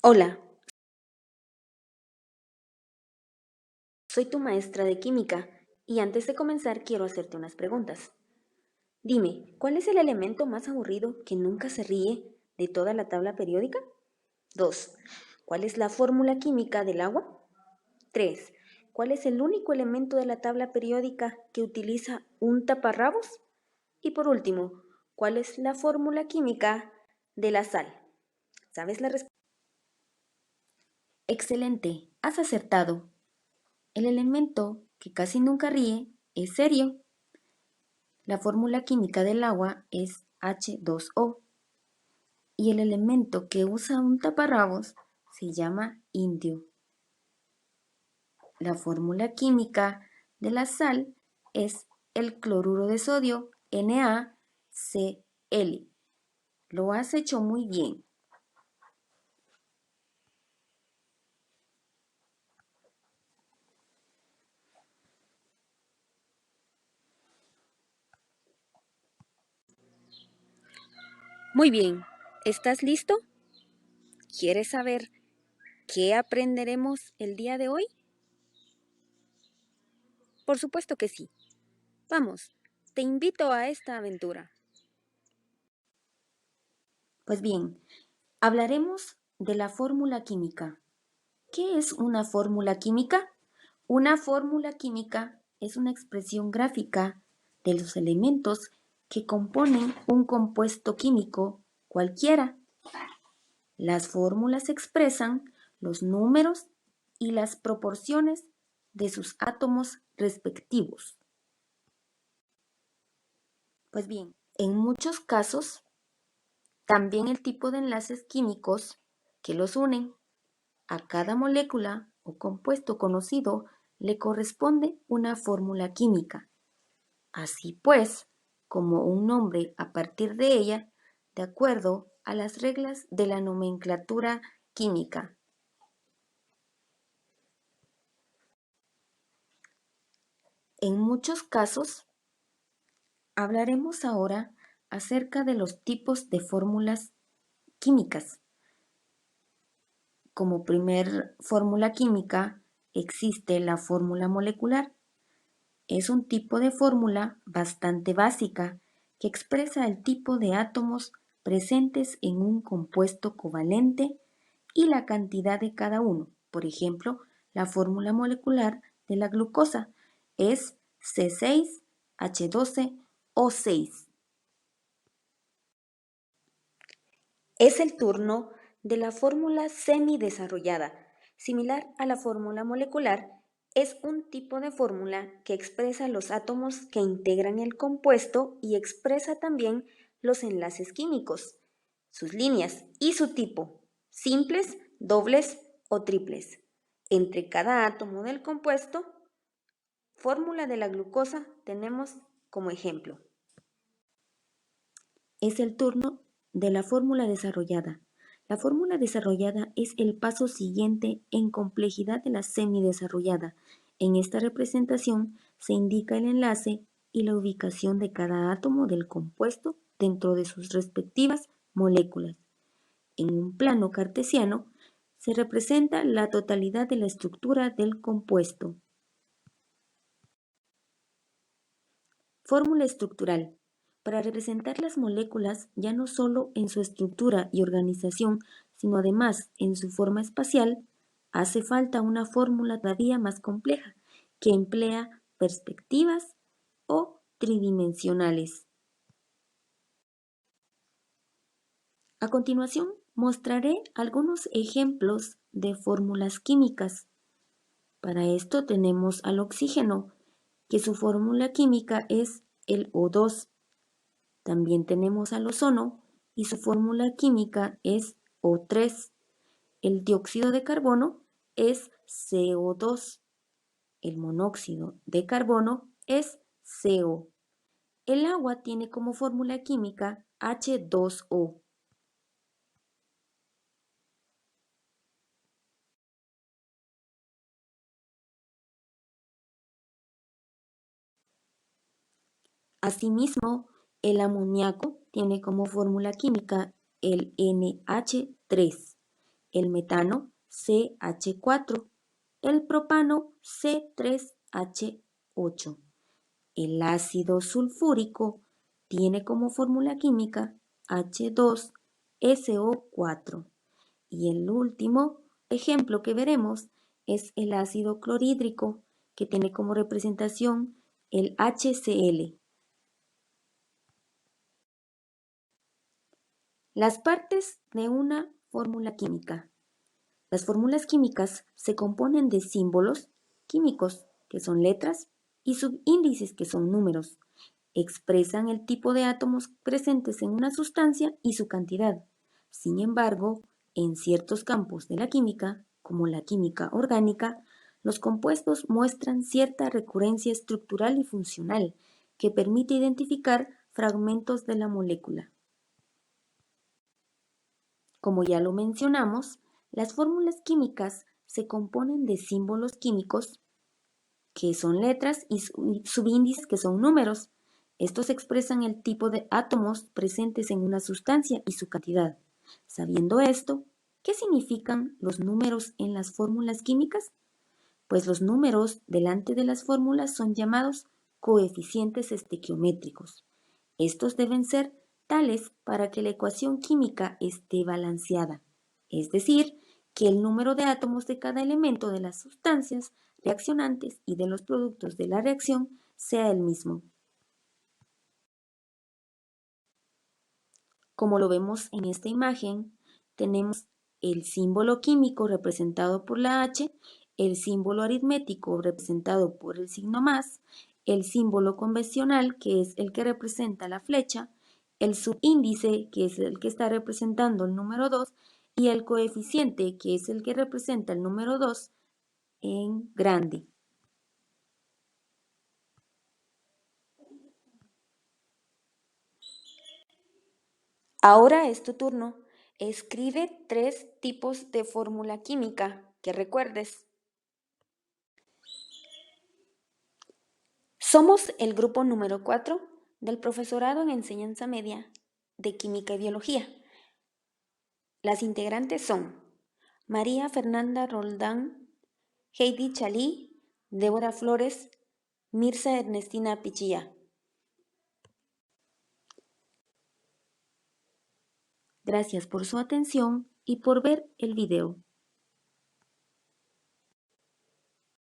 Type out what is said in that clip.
Hola, soy tu maestra de química y antes de comenzar quiero hacerte unas preguntas. Dime, ¿cuál es el elemento más aburrido que nunca se ríe de toda la tabla periódica? 2. ¿Cuál es la fórmula química del agua? 3. ¿Cuál es el único elemento de la tabla periódica que utiliza un taparrabos? Y por último, ¿cuál es la fórmula química de la sal? ¿Sabes la respuesta? Excelente, has acertado. El elemento que casi nunca ríe es serio. La fórmula química del agua es H2O y el elemento que usa un taparrabos se llama indio. La fórmula química de la sal es el cloruro de sodio, NaCl. Lo has hecho muy bien. Muy bien, ¿estás listo? ¿Quieres saber qué aprenderemos el día de hoy? Por supuesto que sí. Vamos, te invito a esta aventura. Pues bien, hablaremos de la fórmula química. ¿Qué es una fórmula química? Una fórmula química es una expresión gráfica de los elementos que componen un compuesto químico cualquiera. Las fórmulas expresan los números y las proporciones de sus átomos respectivos. Pues bien, en muchos casos, también el tipo de enlaces químicos que los unen. A cada molécula o compuesto conocido le corresponde una fórmula química. Así pues, como un nombre a partir de ella, de acuerdo a las reglas de la nomenclatura química. En muchos casos, hablaremos ahora acerca de los tipos de fórmulas químicas. Como primer fórmula química existe la fórmula molecular. Es un tipo de fórmula bastante básica que expresa el tipo de átomos presentes en un compuesto covalente y la cantidad de cada uno. Por ejemplo, la fórmula molecular de la glucosa es C6H12O6. Es el turno de la fórmula semidesarrollada. Similar a la fórmula molecular, es un tipo de fórmula que expresa los átomos que integran el compuesto y expresa también los enlaces químicos, sus líneas y su tipo, simples, dobles o triples. Entre cada átomo del compuesto, fórmula de la glucosa tenemos como ejemplo. Es el turno de la fórmula desarrollada. La fórmula desarrollada es el paso siguiente en complejidad de la semidesarrollada. En esta representación se indica el enlace y la ubicación de cada átomo del compuesto dentro de sus respectivas moléculas. En un plano cartesiano se representa la totalidad de la estructura del compuesto. Fórmula estructural. Para representar las moléculas ya no solo en su estructura y organización, sino además en su forma espacial, hace falta una fórmula todavía más compleja, que emplea perspectivas o tridimensionales. A continuación, mostraré algunos ejemplos de fórmulas químicas. Para esto tenemos al oxígeno, que su fórmula química es el O2. También tenemos al ozono y su fórmula química es O3. El dióxido de carbono es CO2. El monóxido de carbono es CO. El agua tiene como fórmula química H2O. Asimismo, el amoníaco tiene como fórmula química el NH3. el metano CH4, el propano C3H8. El ácido sulfúrico tiene como fórmula química H2SO4. Y el último ejemplo que veremos es el ácido clorhídrico, que tiene como representación el HCl. Las partes de una fórmula química. Las fórmulas químicas se componen de símbolos químicos, que son letras, y subíndices, que son números. Expresan el tipo de átomos presentes en una sustancia y su cantidad. Sin embargo, en ciertos campos de la química, como la química orgánica, los compuestos muestran cierta recurrencia estructural y funcional que permite identificar fragmentos de la molécula. Como ya lo mencionamos, las fórmulas químicas se componen de símbolos químicos, que son letras, y subíndices, que son números. Estos expresan el tipo de átomos presentes en una sustancia y su cantidad. Sabiendo esto, ¿qué significan los números en las fórmulas químicas? Pues los números delante de las fórmulas son llamados coeficientes estequiométricos. Estos deben ser tales para que la ecuación química esté balanceada, es decir, que el número de átomos de cada elemento de las sustancias reaccionantes y de los productos de la reacción sea el mismo. Como lo vemos en esta imagen, tenemos el símbolo químico representado por la H, el símbolo aritmético representado por el signo más, el símbolo convencional, que es el que representa la flecha, el subíndice, que es el que está representando el número 2, y el coeficiente, que es el que representa el número 2 en grande. Ahora es tu turno. Escribe 3 tipos de fórmula química que recuerdes. Somos el grupo número 4 del profesorado en enseñanza media de Química y Biología. Las integrantes son María Fernanda Roldán, Heidi Chalí, Débora Flores, Mirza Ernestina Pichilla. Gracias por su atención y por ver el video.